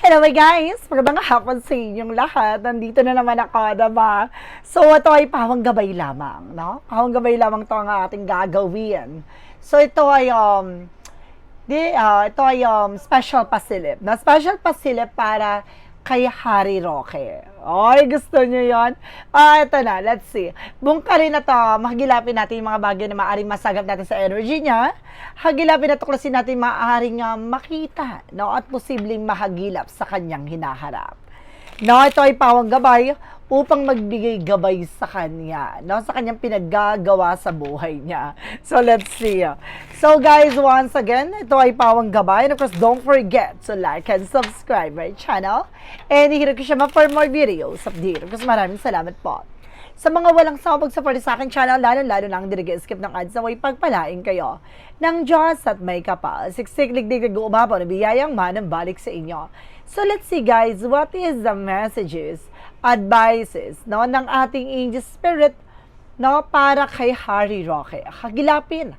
Hello guys! Magandang hapon sa inyong lahat. Nandito na naman ako, diba? So, ito ay pawang gabay lamang, no? Pawang gabay lamang to ang ating gagawin. So, ito ay, special pasilip. Na special pasilip para kay Harry Roque. Oy, gusto nyo yon? Ito na, let's see. Buong rin na to, mahagilapin natin yung mga bagay na maaaring masagap natin sa energy niya. Hagilapin na tuklasin natin maaaring makita, no? At posibleng mahagilap sa kanyang hinaharap. No, ito ay pawang gabay upang magbigay gabay sa kanya, no? Sa kanyang pinaggagawa sa buhay niya. So, let's see. So, guys, once again, ito ay pawang gabay. And of course, don't forget to like and subscribe my channel. And hihirap ko siya for more videos update. Of course, maraming salamat po. Sa mga walang sawag sa sa aking channel, lalo-lalo lang hindi nag-skip ng ads na way pagpalain kayo ng Diyos at may kapal. Siksik-ligdig nag-uumapaw na biyayang manang balik sa inyo. So let's see guys, what is the messages, advices, no, ng ating angel spirit, no, para kay Harry Roque. Hagilapin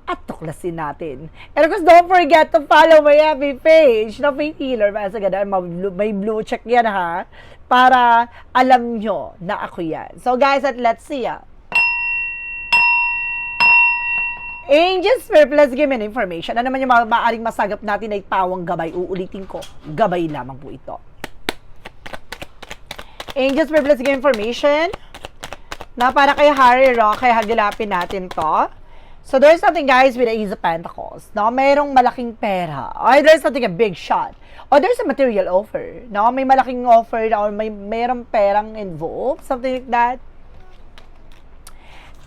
at tuklasin natin. And of course, don't forget to follow my FB page, no, Faith Healer. Basta ganun, may blue check yan ha, para alam nyo na ako yan. So guys, let's see Angel Spirit, let's give me an information. Ano naman yung maaaring masagap natin ay pawang gabay. Uulitin ko, gabay lamang po ito. Angel Spirit, let's give me information na para kay Harry Roque, hagilapin natin to. So there's something guys with the Ace of Pentacles. No? Mayroong malaking pera. Or there's something a big shot. Or there's a material offer. No? May malaking offer or mayroong perang involved. Something like that.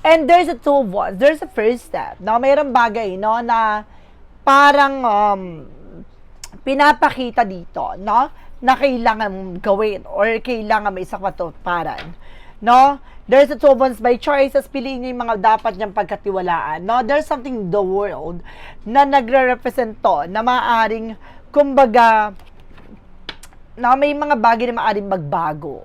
And there's a two of wands. There's a first step. No? Mayroong bagay, no, na parang pinapakita dito, no, na kailangan gawin or kailangan may isang katuparan. No? There's a two of wands by choices. Piliin niyo yung mga dapat niyang pagkatiwalaan. No? There's something in the world na nagre-represent to, na maaaring, kumbaga, na may mga bagay na maaaring magbago.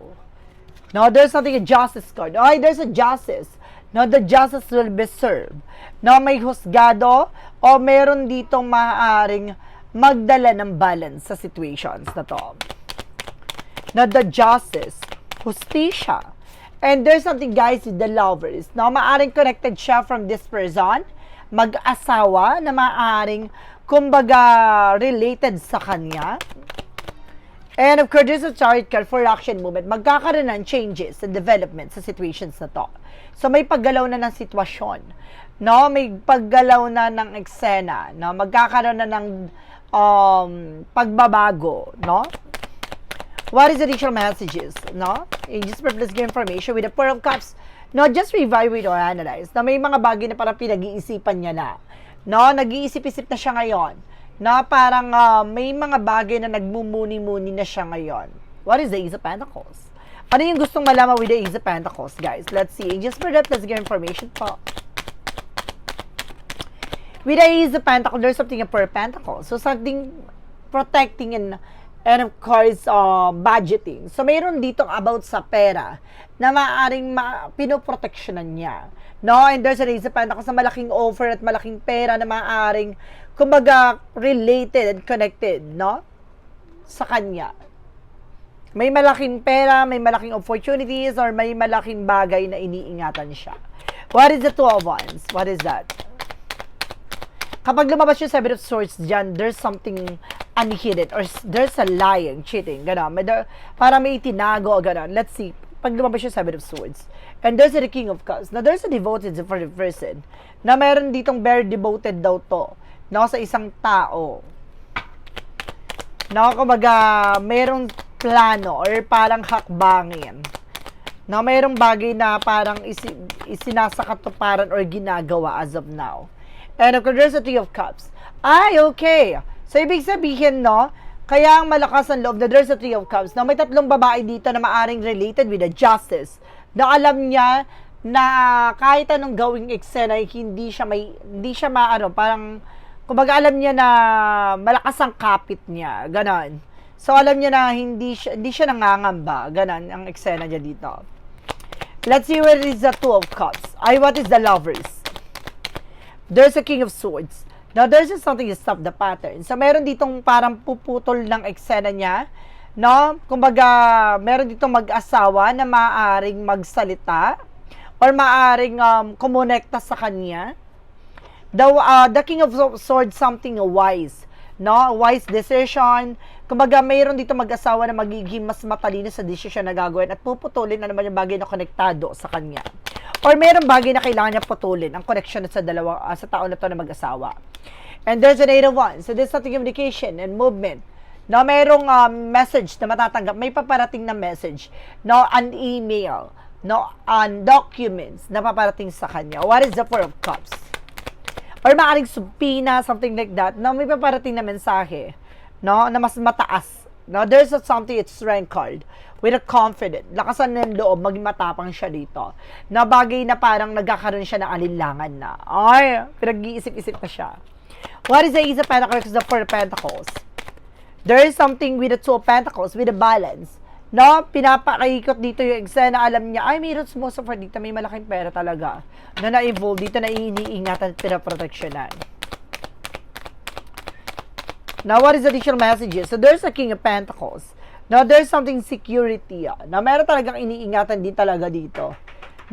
No? There's something, a justice card. Okay, there's a justice. No, the justice will be served. No, may husgado o meron ditong maaaring magdala ng balance sa situations na to. No, the justice, justisya. And there's something guys with the lovers. No, maaaring connected siya from this person, mag-asawa na maaaring kumbaga related sa kanya. And of course, there's a chart card for action movement. Magkakaroon ng changes and development sa situations na to. So, may paggalaw na ng sitwasyon. No? May paggalaw na ng eksena. No? Magkakaroon na ng pagbabago. No? What is the additional messages? No? Just let's give information with the Four of Cups. No? Just evaluate or analyze. Na may mga bagay na parang pinag-iisipan niya na. No? Nag-iisip-isip na siya ngayon. Na parang may mga bagay na nagmumuni-muni na siya ngayon. What is the Ace of Pentacles? Ano yung gustong malaman with the Ace of Pentacles, guys? Let's see. Just for that, let's get information po. With the Ace of Pentacles, there's something in Four of Pentacles. So, something protecting and of course, budgeting. So, mayroon dito about sa pera na maaaring pinoproteksyonan niya. No? And there's an Ace of Pentacles na malaking offer at malaking pera na maaaring kumbaga related and connected, no? Sa kanya. May malaking pera, may malaking opportunities, or may malaking bagay na iniingatan siya. What is the Two of Wands? What is that? Kapag lumabas yung Seven of Swords dyan, there's something unhidden, or there's a lying, cheating, gano'n. Para may itinago, gano'n. Let's see. Pag lumabas yung Seven of Swords. And there's the King of Cups. Now, there's a devoted for the person na meron ditong very devoted daw to, no, sa isang tao. No, kumbaga, merong plano or parang hakbangin. No, merong bagay na parang isinasakatuparan or ginagawa as of now. And of course, there's a Three of Cups. Ay, okay. So, ibig sabihin, no, kaya ang malakas ang loob na there's a Three of Cups. No, may tatlong babae dito na maaring related with the justice. Na alam niya na kahit anong gawing eksena, hindi siya parang, kumbaga alam niya na malakas ang kapit niya, ganon. So alam niya na hindi siya nangangamba, ganon ang eksena niya dito. Let's see where is the Two of Cups. Ay, what is the Lovers? There's a King of Swords. Now, there's just something to stop the pattern. So, meron ditong parang puputol ng eksena niya, no? Kumbaga, meron ditong mag-asawa na maaaring magsalita or maaaring kumonekta sa kanya. The King of Swords, something wise, no? Wise decision. Kumbaga, mayroon dito mag-asawa na magiging mas matalino sa desisyon na gagawin at puputulin na naman yung bagay na konektado sa kanya. Or mayroong bagay na kailangan niya putulin ang connection sa sa tao na to na mag-asawa. And there's an 8 of Wands. So there's something communication and movement. No, mayroong message na matatanggap. May paparating na message. No, an email. No, on documents na paparating sa kanya. What is the 4 of Cups? Or maaaring subpina, something like that. No, may paparating na mensahe. No, na mas mataas. No, there's something, it's strength card. With a confident, lakasan ng loob, maging matapang siya dito. Na bagay na parang nagkakaroon siya ng alinlangan na. Ay, pinag-iisip-isip pa siya. What is the Ace of Pentacles, the 4 of Pentacles? There is something with the 2 of Pentacles, with a balance. No, pinapakaikot dito yung eksena, alam niya, ay, mayroon sumusuffer dito, may malaking pera talaga. Na na-involve dito, na iniingatan at pinaproteksyonan. Now, what is the additional messages? So, there's a King of Pentacles. Now, there's something security. Na meron talagang iniingatan din talaga dito.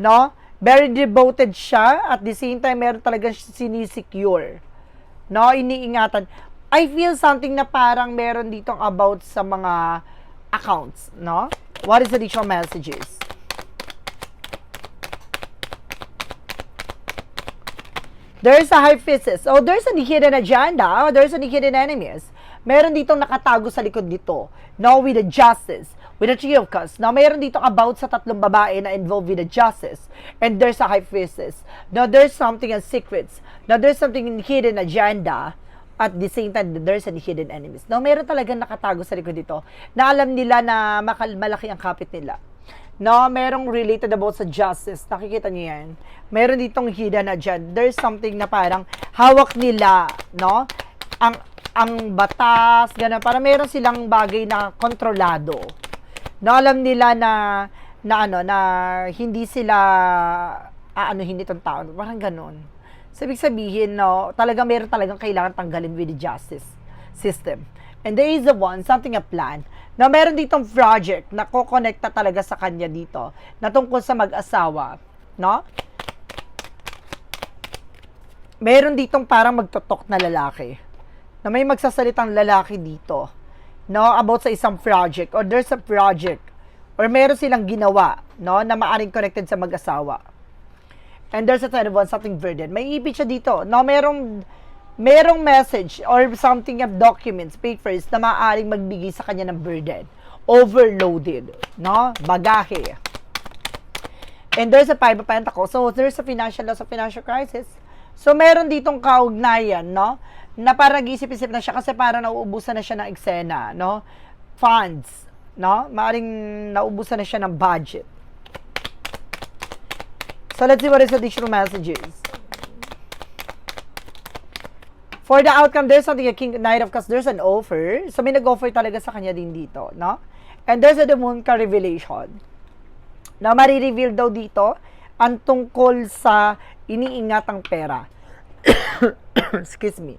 No? Very devoted siya. At the same time, meron talagang sinisecure. No? Iniingatan. I feel something na parang meron ditong about sa mga accounts. No? What is the additional messages? There's a High Priestess. Oh, there's a hidden agenda. Oh, there's a hidden enemies. Meron ditong nakatago sa likod dito. No, with the Justice. With the 3 of Cups. Now, meron ditong about sa 3 babae na involved with the Justice. And there's a High Priestess. Now, there's something in secrets. Now, there's something in hidden agenda. At the same time, there's a hidden enemies. Now, meron talagang nakatago sa likod dito na alam nila na malaki ang kapit nila. No, merong related about sa justice. Nakikita niyo yan. Meron ditong hidden agenda. There's something na parang hawak nila, no? Ang batas, gano'n. Para meron silang bagay na kontrolado. No, alam nila na hindi sila hindi itong tao. Parang gano'n. So, ibig sabihin, no, meron talagang kailangan tanggalin with the justice system. And there is the one, something a plan. Na meron ditong project na kokonekta talaga sa kanya dito. Na tungkol sa mag-asawa. No? Meron ditong parang magtotok na lalaki. Na may magsasalitang lalaki dito, no, about sa isang project, or there's a project, or meron silang ginawa, no, na maaring connected sa mag-asawa. And there's a 10 of Wands, something burden. May ibig siya dito, no, merong message, or something of documents, papers, na maaring magbigay sa kanya ng burden. Overloaded, no, bagahe. And there's a 5 of Pentacles, so there's a financial loss, a financial crisis. So, meron ditong kaugnayan, no, na parang nag-isip-isip na siya kasi parang nauubusan na siya ng eksena, no? Funds, no? Maaring nauubusan na siya ng budget. So, let's see what is additional messages. For the outcome, there's something, a King, Knight of Cups, there's an offer. So, may nag-offer talaga sa kanya din dito, no? And there's a the Moon ka revelation. Na marireveal daw dito ang tungkol sa iniingatang pera. Excuse me.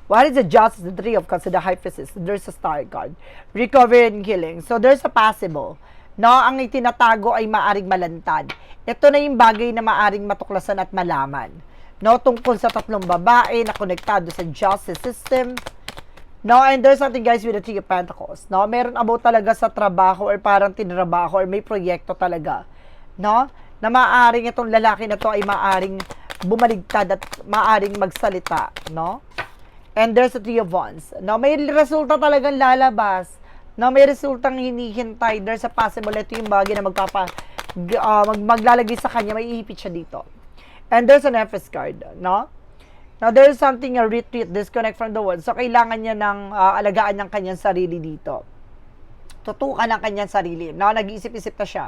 What is the Justice, the 3 of Cups, the High Priestess? There's a Star card. Recovery and healing. So, there's a possible. No, ang itinatago ay maaring malantad. Ito na yung bagay na maaring matuklasan at malaman. No, tungkol sa 3 babae na konektado sa justice system. No, and there's something, guys, with the 3 of Pentacles. No, meron about talaga sa trabaho or parang tinrabaho or may proyekto talaga. No, na maaring itong lalaki na to ay maaring bumaligtad at maaring magsalita. No? And there's a 3 of Wands. No, may resulta talagang lalabas. No, may resultang hinihintay. There's a possible. Ito yung bagay na maglalagay sa kanya. May ihipit siya dito. And there's an Empress card. No? Now, there's something, a retreat, disconnect from the world. So, kailangan niya ng alagaan ng kanyang sarili dito. Tutukan ng kanyang sarili. No, nag-iisip-isip na siya.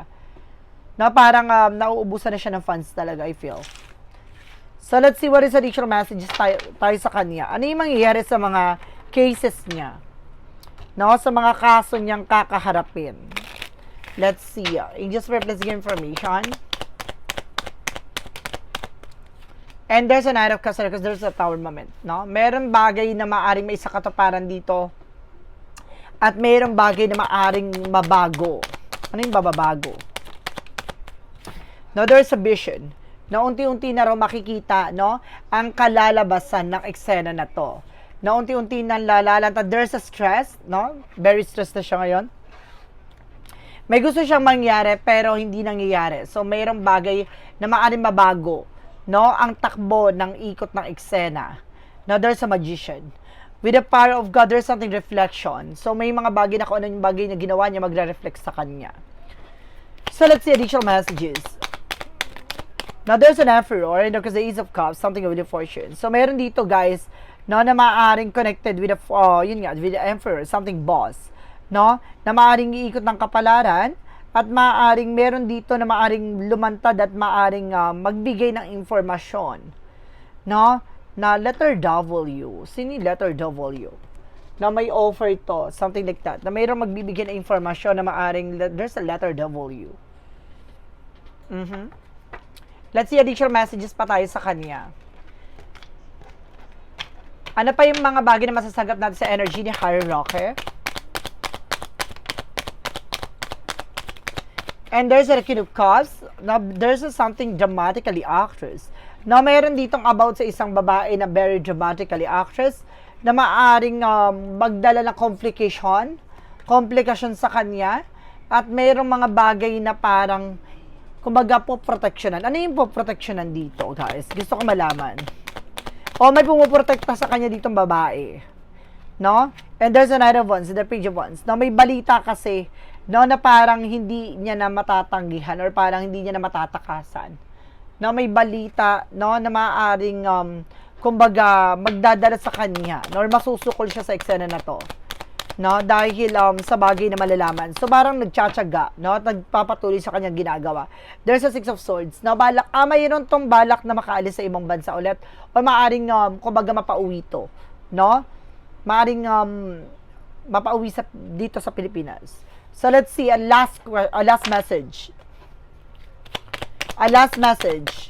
No, parang nauubusan na siya ng funds talaga, I feel. So, let's see what is additional messages tayo sa kanya. Ano yung mangyayari sa mga cases niya? No? Sa mga kaso niyang kakaharapin. Let's see. Angels, please give information. And there's a Knight of Cups because there's a Tower moment, no? Meron bagay na maaring may isa katuparan dito. At mayroong bagay na maaring mabago. Ano yung bababago? No, there's a vision. Na unti-unti na raw makikita, no? Ang kalalabasan ng eksena na to. Na unti-unti na lalalanta. There's a stress, no? Very stressed na siya ngayon. May gusto siyang mangyari pero hindi nangyayari. So, mayroong bagay na maaring mabago, no? Ang takbo ng ikot ng eksena. Now, there's a magician. With the power of God, there's something reflection. So, may mga bagay na kung ano yung bagay na ginawa niya, magre-reflect sa kanya. So, let's see additional messages. Now, there's an Emperor, and there's the Ace of Cups, something with the fortune. So, meron dito, guys, no, na maaaring connected with the, with the Emperor, something boss. No, na maaaring iikot ng kapalaran at maaaring meron dito na maaaring lumantad at maaaring magbigay ng informasyon, no, na letter W. Sino yung letter W? Na may offer ito, something like that. Na mayroong magbibigay ng informasyon na maaaring there's a letter W. Let's see additional messages pa tayo sa kanya. Ano pa yung mga bagay na masasagap natin sa energy ni Harry Roque? And there's a King of Cups. Now, there's something dramatically actress. Now, mayroon ditong about sa isang babae na very dramatically actress na maaring magdala ng complication sa kanya. At mayroong mga bagay na parang, kumbaga po, protectionan. Ano yung po protectionan dito, guys? Gusto ko malaman. O, may pumuprotekta sa kanya ditong babae. No? And there's a Knight of Wands, the Page of Wands. Now, may balita kasi, no, na parang hindi niya na matatanggihan or parang hindi niya na matatakasan. No, may balita, no, na maaaring, kumbaga, magdadala sa kanya, no, or masusukol siya sa eksena na to. No, dahil sa bagay na malalaman. So, parang nagtsatsaga, no, at nagpapatuloy sa kanyang ginagawa. There's a Six of Swords. No, mayroon tong balak na makaalis sa ibang bansa ulit o maaaring, kumbaga, mapauwi to. No? Maaaring, mapauwi dito sa Pilipinas. So, let's see, a last message. A last message.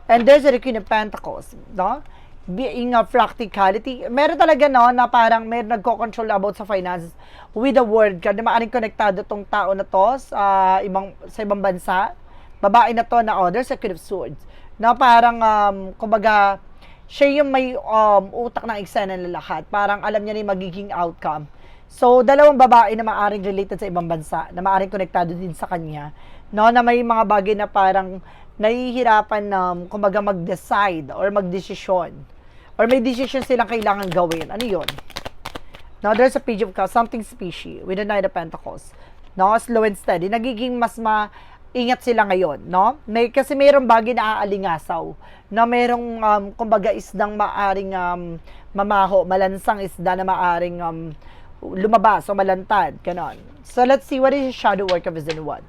And there's a Queen of Pentacles, no? Being a practicality. Meron talaga, no, na parang may nagko-control about sa finances with the word card na maaaring konektado tong tao na to sa ibang bansa. Babae na to na, there's a Queen of Swords. Na parang, kumbaga, siya yung may utak ng eksena na lahat. Parang alam niya na yung magiging outcome. So, dalawang babae na maaaring related sa ibang bansa, na maaaring konektado din sa kanya, no, na may mga bagay na parang nahihirapan na, kumbaga, mag-decide or mag-desisyon. Or may decision silang kailangan gawin. Ano yun? Now, there's a Page of Cups, something species, with the Knight of Pentacles. No, slow and steady. Nagiging mas maingat sila ngayon, no? Kasi mayroong bagay na aalingasaw, na mayroong, kumbaga, isdang maaring mamaho, malansang isda na maaring lumabas o malantad, ganon. So, let's see what is the shadow work of Vision What.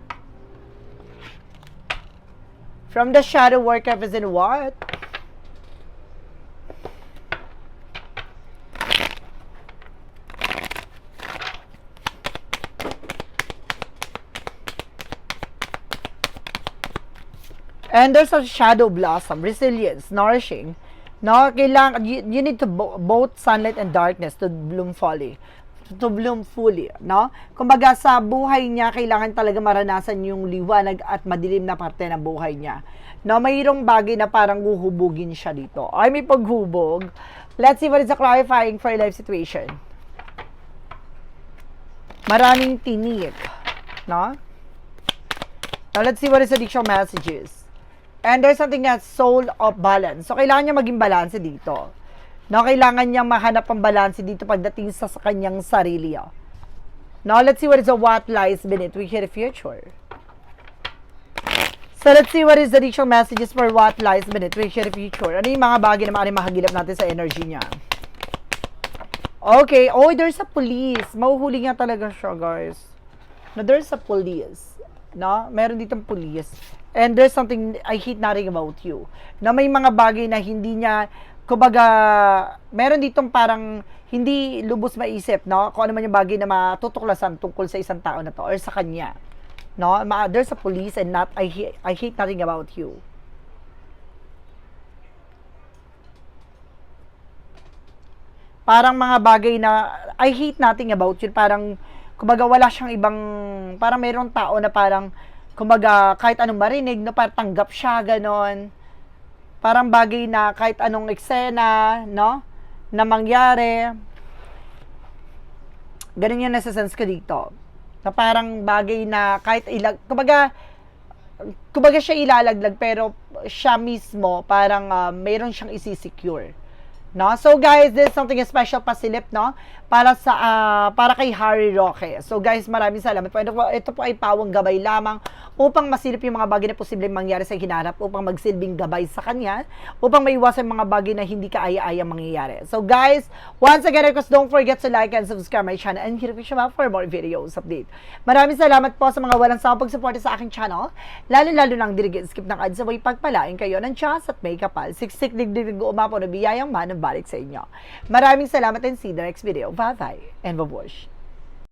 From the shadow work of Vision What? And there's a shadow blossom, resilience, nourishing. No, kailangan, you need to both sunlight and darkness to bloom fully. No? Kumbaga sa buhay niya, kailangan talaga maranasan yung liwanag at madilim na parte ng buhay niya. No, mayroong bagay na parang huhubugin siya dito. Ay, may paghubog. Let's see what is the clarifying for your life situation. Maraming tinik. No? Now, let's see what is the additional messages. And there's something that's soul of balance. So, kailangan niya maging balance dito. No, kailangan niyang mahanap ang balance dito pagdating sa kanyang sarili. Now, let's see what is the what lies beneath. We hear the future. So, let's see what is the additional messages for what lies beneath. We hear the future. Ano yung mga bagay na maaaring mahagilap natin sa energy niya? Okay. Oh, there's a police. Mahuhuli nga talaga siya, guys. No, there's a police. No, meron ditong police. And there's something I hate nothing about you. Na may mga bagay na hindi niya, kumbaga, meron ditong parang hindi lubos maisip, no? Kung ano man yung bagay na matutuklasan tungkol sa isang tao na to or sa kanya. No? There's a police and not, I hate nothing about you. Parang mga bagay na I hate nothing about you. Parang, kumbaga, wala siyang ibang, parang mayroong tao na parang, kumbaga, kahit anong marinig, no, parang tanggap siya, ganon. Parang bagay na kahit anong eksena, no, na mangyari. Ganun yung nasa-sense ko dito. Na parang bagay na kahit kumbaga siya ilalaglag, pero siya mismo, parang mayroon siyang isi-secure. No? So guys, this is something special pasilip, no? Para kay Harry Roque. So guys, maraming salamat po. Ito po ay pawang gabay lamang upang masilip yung mga bagay na posibleng mangyari sa hinaharap, upang magsilbing gabay sa kanya, upang maiwasan yung mga bagay na hindi kaaya-aya mangyayari. So guys, once again, of course, don't forget to like and subscribe my channel and hit the bell for more videos update. Maraming salamat po sa mga walang sawang pagsuporta sa aking channel, lalo-lalo lang dirigin skip ng ads, sabay pagpalain kayo ng Diyos at may kapal. Siksik digdig umapo na biyayang man balik sa inyo. Maraming salamat and see you the next video. Bye-bye and babush.